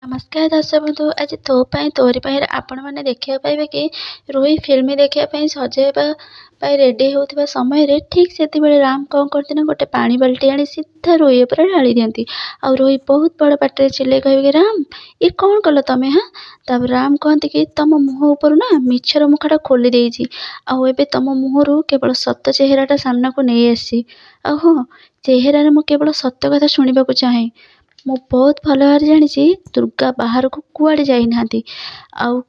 नमस्कार दर्शक बंधु आज तो तोरी आपण मैंने देखा पाइबे कि रुही फिल्म देखापी सजाइबा रेडी होता समय रे ठीक से राम कौन करते गोटे पानी बाल्टी आनी सीधा रुही उपर ढाली दिखती। आ रुही बहुत बड़ पाटे चिल्ले कहे राम ये कौन कल तमें हाँ। तब राम कहते कि तुम मुँह ऊपर ना मिछर मुखटा खोली देती आबे तुम मुहर केवल सत चेहराटा सामना को नहीं आसी। हाँ चेहरार मु केवल सत कथा शुणा चाहे। मु बहुत भल भाव जानी दुर्गा बाहर को कुआड़े जाइनाहांती। आउ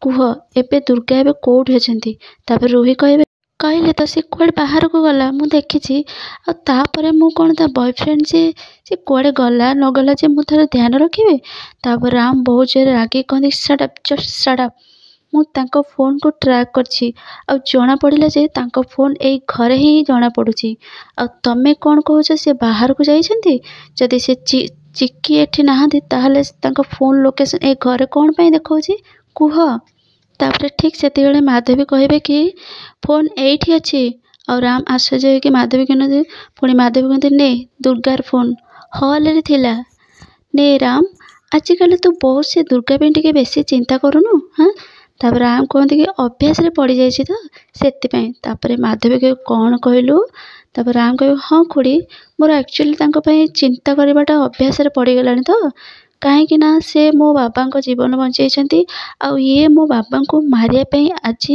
कुह एबे दुर्गा एबे कोठी अछंती। तापर रुही कहले तो सी कुआड़े बाहर को गला मु देखी। तापर मु कौन ता बॉयफ्रेंड से कुआड़े गला न गला जे मु तार ध्यान रखिबे। तापर राम बहुत जोर रागी कहते shut up just shut up. मु तांको फोन को ट्रैक करछि आ जना पड़िला जे तांको फोन एई घरे ही जना पड़ुछि। आ तमे कौन कहछ से बाहर को जाइछंती जदि से चिक्की एठी नाहांती ताहले तांको फोन लोकेशन ए घरे कौन पई देखौछि कुह। तापर ठीक सेति बेले माधवी कहबे कि फोन एठी अछि। आ राम आश्चर्य कि माधवी कहते पुणी माधवी कहते ने दुर्गार फोन हॉल रे थिला ने राम आजिकल तू बहुत से दुर्गा पे टिके बेसी चिंता करूनु हाँ। तापर राम कहते कि अभ्यास रे पड़ जाइए तो से। तापर माधवी कह कौन कहलु। तापर राम कह हाँ खुड़ी मोर एक्चुअली चिंता करवाटा अभ्यास रे पड़गला तो कहीं ना से मो बाबा को जीवन बंचाई आउ ये मो बाबा को मारिया आज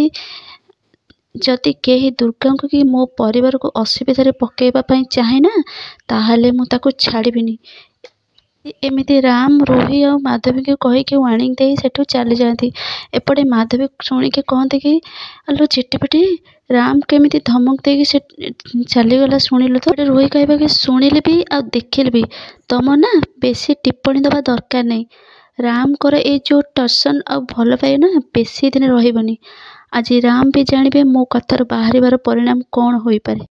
जदि कहीं दुर्गा को कि मो परिवार को असुविधा पकईवाई चाहे ना ताहले मु ताको छाड़बीनी। एमती राम रुही और माधवी को कहीकि वार्निंग दे सेठू चली जाती। एपटे माधवी शुणिकी कहते कि आलो चिटीपिटी राम केमिति धमक दे से चलीगला शुणिलु तो। रुही कहबा कि शुणिली भी आ देखिल भी तुम ना बेसी टिप्पणी दबा दरकार नहीं। राम कर ए जो टर्सन आ भल पाए ना बेसी दिन रही। आज राम भी जानवे मो कथार बाहर परिणाम कौन हो पारे।